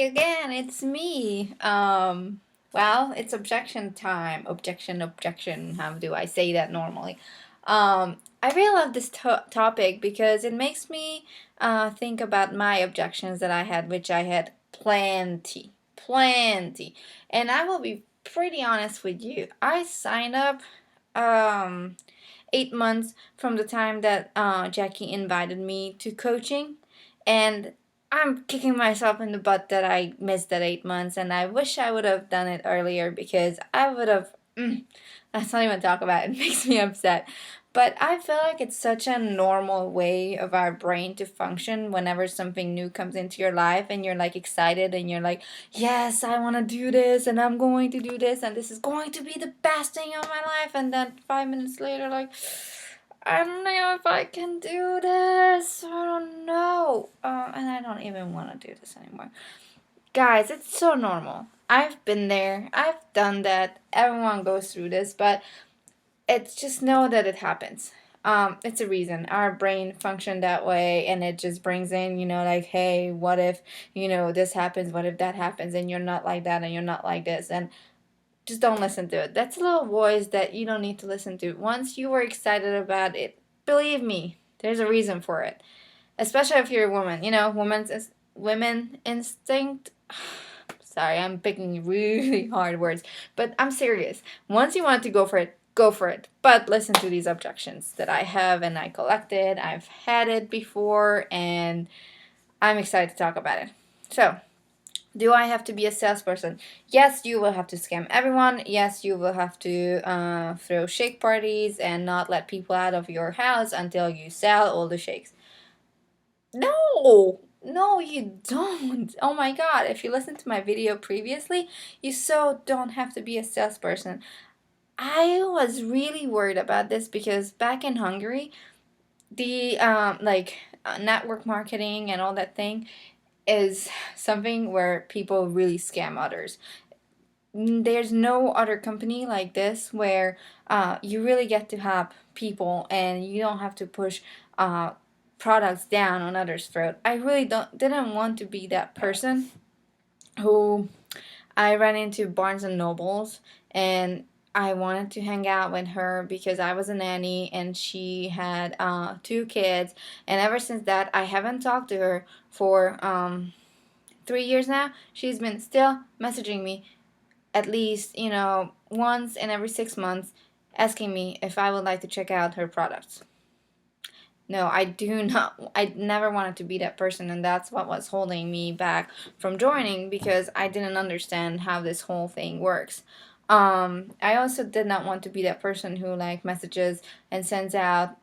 again, it's me. Well, it's objection time. Objection. How do I say that normally? I really love this topic because it makes me think about my objections that I had, which I had plenty. And I will be pretty honest with you. I signed up um, 8 months from the time that Jackie invited me to coaching, and I'm kicking myself in the butt that I missed that 8 months, and I wish I would have done it earlier because I would have. Let's not even talk about it. It makes me upset. But I feel like it's such a normal way of our brain to function whenever something new comes into your life and you're like excited and you're like, yes, I want to do this and I'm going to do this and this is going to be the best thing of my life. And then 5 minutes later, like, I don't know if I can do this. I don't know. And I don't even want to do this anymore. Guys, it's so normal. I've been there. I've done that. Everyone goes through this, but it's just know that it happens. It's a reason our brain functioned that way, and it just brings in, like, hey, what if, this happens? What if that happens? And you're not like that, and you're not like this, and just don't listen to it. That's a little voice that you don't need to listen to. Once you were excited about it, believe me, there's a reason for it. Especially if you're a woman, women instinct. Sorry, I'm picking really hard words, but I'm serious. Once you want to go for it, go for it. But listen to these objections that I have and I collected. I've had it before and I'm excited to talk about it. So, do I have to be a salesperson? Yes, you will have to scam everyone. Yes, you will have to throw shake parties and not let people out of your house until you sell all the shakes. No, you don't. Oh my god, if you listened to my video previously, you so don't have to be a salesperson. I was really worried about this because back in Hungary, the network marketing and all that thing is something where people really scam others. There's no other company like this where you really get to help people and you don't have to push products down on others' throat. I really didn't want to be that person who I ran into Barnes and Nobles and I wanted to hang out with her because I was a nanny and she had 2 kids. And ever since that, I haven't talked to her for 3 years now. She's been still messaging me at least, once in every 6 months, asking me if I would like to check out her products. No, I do not. I never wanted to be that person, and that's what was holding me back from joining because I didn't understand how this whole thing works. I also did not want to be that person who like messages and sends out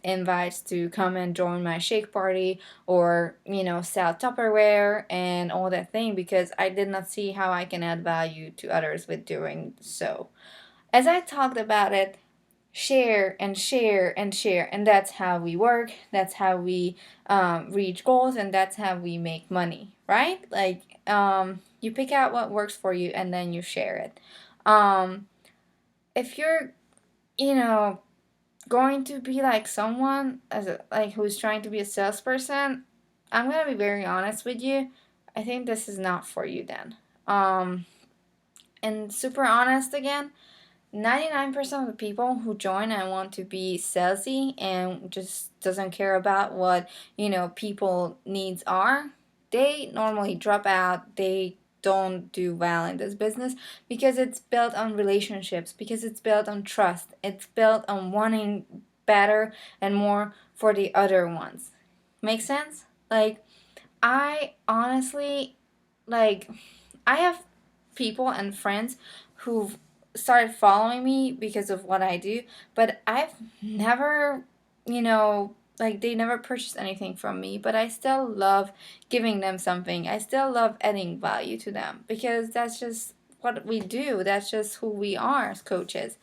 invites to come and join my shake party or sell Tupperware and all that thing because I did not see how I can add value to others with doing so. As I talked about it, share and share and share, and that's how we work, that's how we reach goals, and that's how we make money, right? Like you pick out what works for you and then you share it. If you're you know going to be like someone like who's trying to be a salesperson, I'm gonna be very honest with you, I think this is not for you then. And super honest again, 99% of the people who join and want to be salesy and just doesn't care about what people needs are, they normally drop out. They don't do well in this business because it's built on relationships, because it's built on trust, it's built on wanting better and more for the other ones. Make sense? Like, I honestly, like, I have people and friends who've started following me because of what I do, but I've never, like they never purchased anything from me, but I still love giving them something. I still love adding value to them because that's just what we do. That's just who we are as coaches.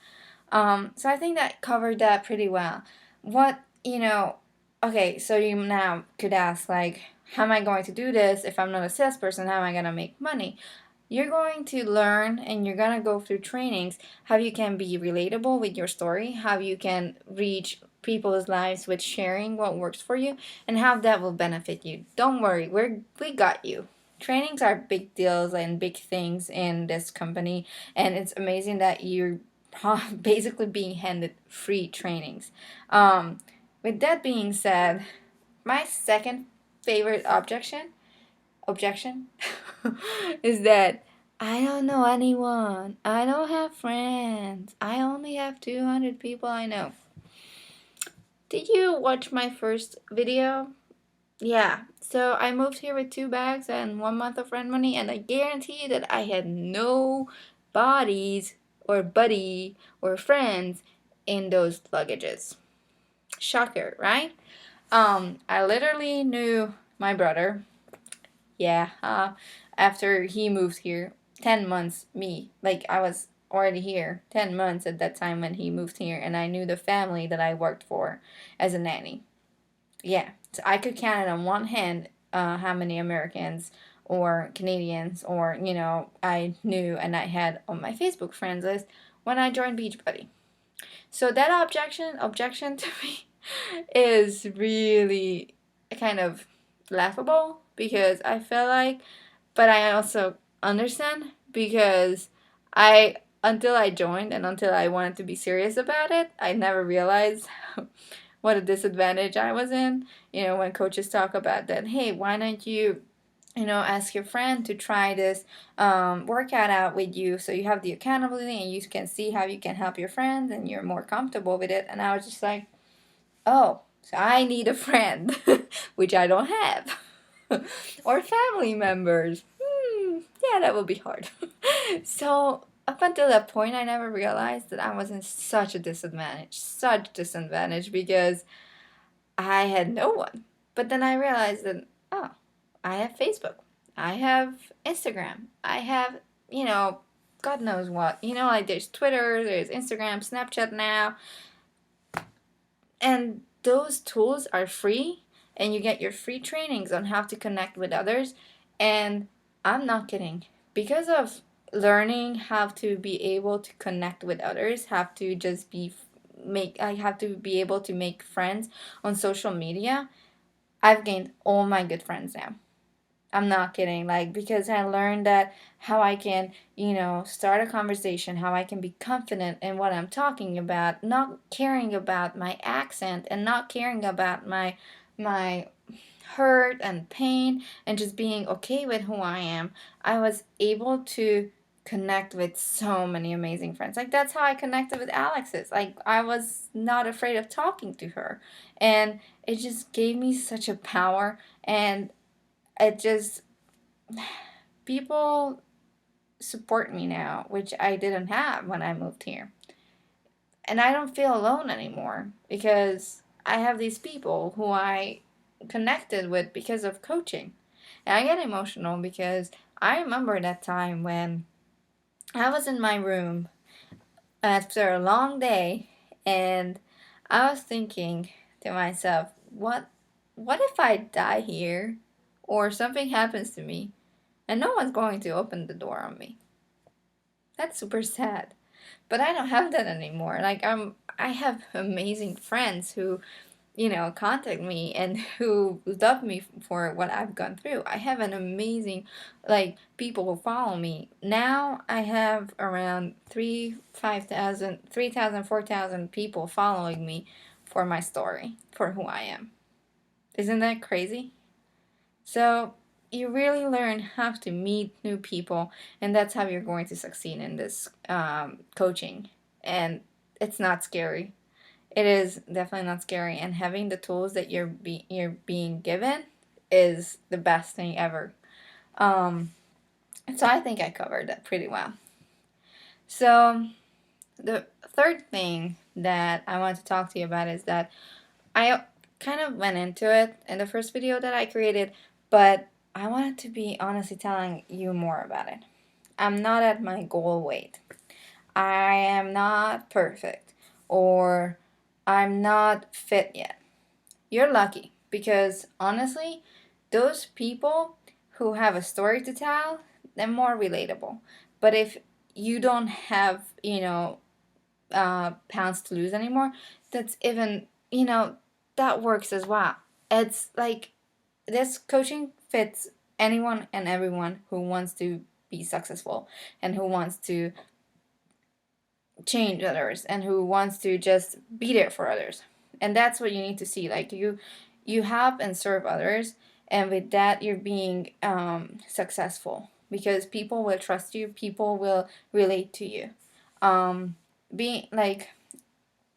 So I think that covered that pretty well. What, okay, so you now could ask, like, how am I going to do this if I'm not a salesperson? How am I going to make money? You're going to learn and you're going to go through trainings how you can be relatable with your story, how you can reach people's lives with sharing what works for you, and how that will benefit you. Don't worry, we got you. trainings are big deals and big things in this company, and it's amazing that you're basically being handed free trainings. With that being said, my second favorite objection is that I don't know anyone. I don't have friends. I only have 200 people I know. Did you watch my first video? Yeah. So I moved here with 2 bags and 1 month of rent money, and I guarantee that I had no bodies or buddy or friends in those luggages. Shocker, right? I literally knew my brother. Yeah, after he moved here, 10 months, like I was already here 10 months at that time when he moved here, and I knew the family that I worked for as a nanny. Yeah, so I could count it on one hand how many Americans or Canadians or, I knew and I had on my Facebook friends list when I joined Beachbody. So that objection to me is really kind of laughable because I feel like, but I also understand because until I joined and until I wanted to be serious about it, I never realized what a disadvantage I was in. When coaches talk about that, hey, why don't you ask your friend to try this workout out with you so you have the accountability and you can see how you can help your friends and you're more comfortable with it. And I was just like, oh, so I need a friend, which I don't have. Or family members. Yeah, that would be hard. So up until that point, I never realized that I was in such disadvantage because I had no one. But then I realized that, oh, I have Facebook. I have Instagram. I have, God knows what. Like there's Twitter, there's Instagram, Snapchat now. And those tools are free, and you get your free trainings on how to connect with others. And I'm not kidding. Because of learning how to be able to connect with others, I have to be able to make friends on social media. I've gained all my good friends now. I'm not kidding. Like, because I learned that how I can, start a conversation, how I can be confident in what I'm talking about, not caring about my accent and not caring about my hurt and pain and just being okay with who I am. I was able to connect with so many amazing friends. Like, that's how I connected with Alexis. Like, I was not afraid of talking to her. And it just gave me such a power, and it just, people support me now, which I didn't have when I moved here. And I don't feel alone anymore because I have these people who I connected with because of coaching. And I get emotional because I remember that time when I was in my room after a long day, and I was thinking to myself, what if I die here or something happens to me and no one's going to open the door on me? That's super sad. But I don't have that anymore. Like, I have amazing friends who, contact me and who love me for what I've gone through. I have an amazing, like, people who follow me. Now I have around 3,000, 4,000 people following me for my story, for who I am. Isn't that crazy? So you really learn how to meet new people, and that's how you're going to succeed in this coaching. And it's not scary. It is definitely not scary, and having the tools that you're being given is the best thing ever. Um, so I think I covered that pretty well. So the third thing that I want to talk to you about is that I kind of went into it in the first video that I created, but I wanted to be honestly telling you more about it. I'm not at my goal weight. I am not perfect, or I'm not fit yet. You're lucky because honestly, those people who have a story to tell, they're more relatable. But if you don't have, pounds to lose anymore, that's even, that works as well. It's like this coaching fits anyone and everyone who wants to be successful and who wants to change others and who wants to just be there for others. And that's what you need to see. Like you help and serve others, and with that you're being successful, because people will trust you, people will relate to you. Being like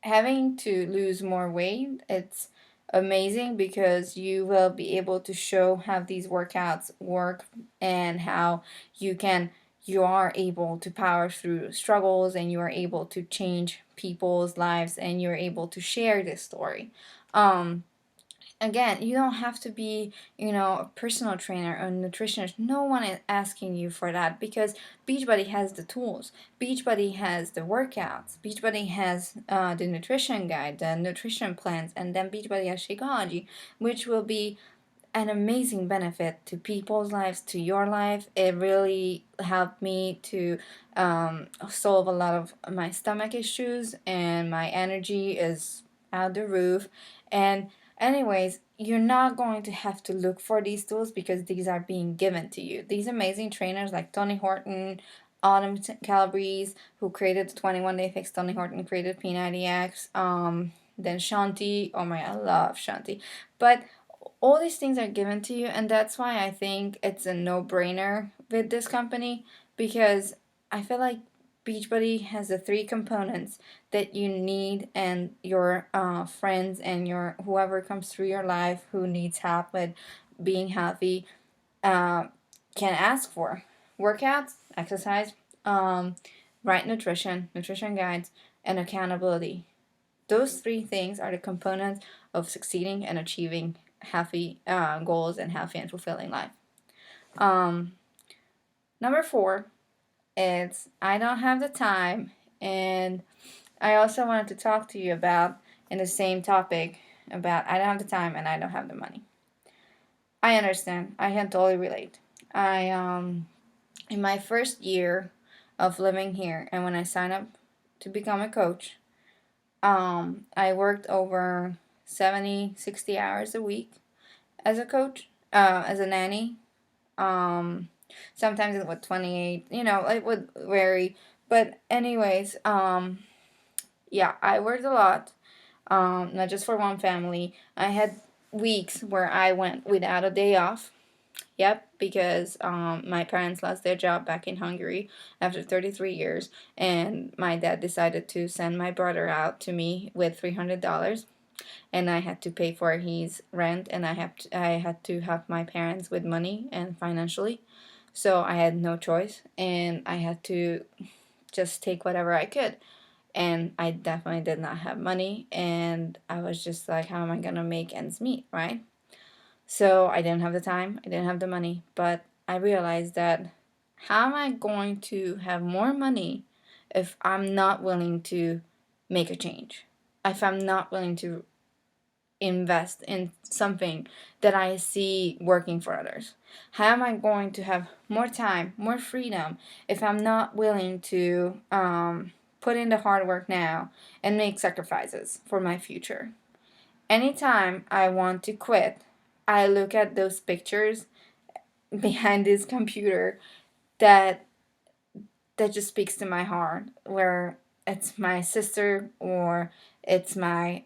having to lose more weight, it's amazing because you will be able to show how these workouts work and how you can you are able to power through struggles, and you are able to change people's lives, and you're able to share this story. um Again, you don't have to be, a personal trainer or nutritionist. No one is asking you for that, because Beachbody has the tools. Beachbody has the workouts. Beachbody has the nutrition guide, the nutrition plans, and then Beachbody has Shakeology, which will be an amazing benefit to people's lives, to your life. It really helped me to solve a lot of my stomach issues, and my energy is out the roof. And anyways, you're not going to have to look for these tools because these are being given to you. These amazing trainers like Tony Horton, Autumn Calabrese, who created the 21 Day Fix. Tony Horton created P90X. Then Shanti. Oh my, I love Shanti. But all these things are given to you, and that's why I think it's a no-brainer with this company, because I feel like Beachbody has the three components that you need, and your friends and your whoever comes through your life who needs help with being healthy uh, can ask for: workouts, exercise, right nutrition guides, and accountability. Those three things are the components of succeeding and achieving healthy goals and healthy and fulfilling life. Um, Number four is I don't have the time, and I also wanted to talk to you about in the same topic about I don't have the time and I don't have the money. I understand. I can totally relate. I in my first year of living here, and when I signed up to become a coach, I worked over 70, 60 hours a week as a coach, as a nanny. Um, Sometimes it was 28, it would vary. But anyways, yeah, I worked a lot, not just for one family. I had weeks where I went without a day off. Yep, because my parents lost their job back in Hungary after 33 years, and my dad decided to send my brother out to me with $300, and I had to pay for his rent, and I had to help my parents with money and financially. So I had no choice, and I had to just take whatever I could. And I definitely did not have money, and I was just like, how am I gonna make ends meet, right? So I didn't have the time, I didn't have the money, but I realized that how am I going to have more money if I'm not willing to make a change? If I'm not willing to invest in something that I see working for others? How am I going to have more time, more freedom, if I'm not willing to put in the hard work now and make sacrifices for my future? Anytime I want to quit, I look at those pictures behind this computer that just speaks to my heart, where it's my sister or it's my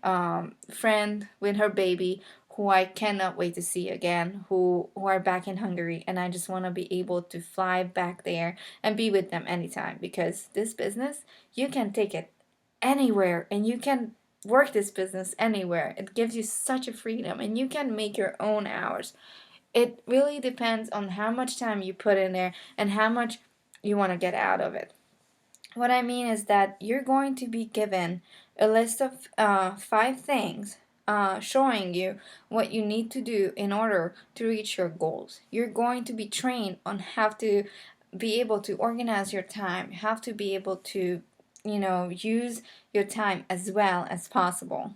friend with her baby who I cannot wait to see again, who are back in Hungary, and I just want to be able to fly back there and be with them anytime, because this business, you can take it anywhere and you can work this business anywhere. It gives you such a freedom, and you can make your own hours. It really depends on how much time you put in there and how much you want to get out of it. What I mean is that you're going to be given a list of 5 things showing you what you need to do in order to reach your goals. You're going to be trained on how to be able to organize your time, how to be able to, use your time as well as possible.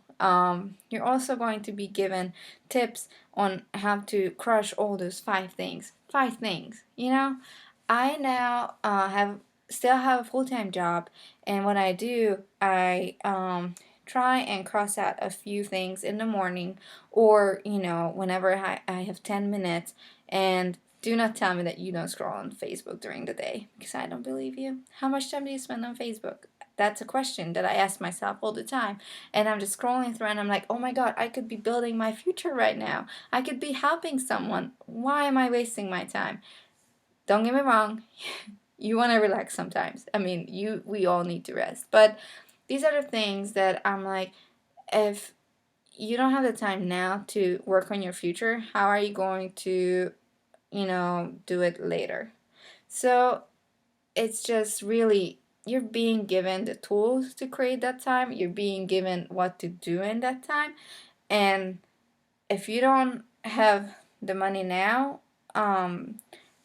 You're also going to be given tips on how to crush all those 5 things. 5 things, I now have still have a full-time job, and what I do, I try and cross out a few things in the morning, or whenever I have 10 minutes, and Do not tell me that you don't scroll on Facebook during the day, because I don't believe you. How much time do you spend on Facebook? That's a question that I ask myself all the time. And I'm just scrolling through and I'm like, oh my God, I could be building my future right now. I could be helping someone. Why am I wasting my time? Don't get me wrong. You want to relax sometimes. I mean, we all need to rest. But these are the things that I'm like, if you don't have the time now to work on your future, how are you going to, do it later? So it's just really, you're being given the tools to create that time, you're being given what to do in that time. And if you don't have the money now,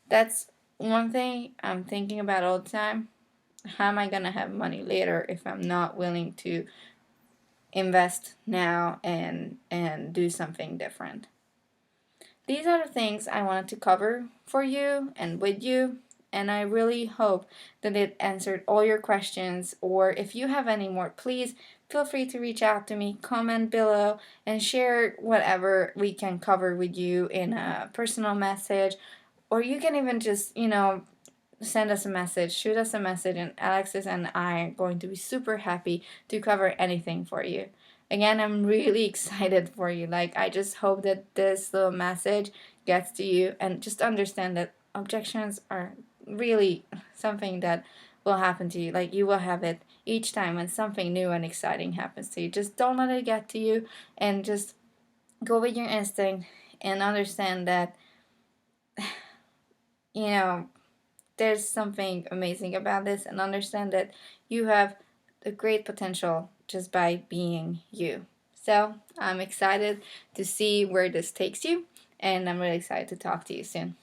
that's one thing I'm thinking about all the time. How am I gonna have money later if I'm not willing to invest now and do something different? These are the things I wanted to cover for you and with you, and I really hope that it answered all your questions. Or if you have any more, please feel free to reach out to me, comment below, and share whatever we can cover with you in a personal message. Or you can even just, send us a message, shoot us a message, and Alexis and I are going to be super happy to cover anything for you. Again, I'm really excited for you. Like, I just hope that this little message gets to you, and just understand that objections are really something that will happen to you. Like, you will have it each time when something new and exciting happens to you. Just don't let it get to you, and just go with your instinct and understand that, you know, there's something amazing about this, and understand that you have a great potential just by being you. So I'm excited to see where this takes you, and I'm really excited to talk to you soon.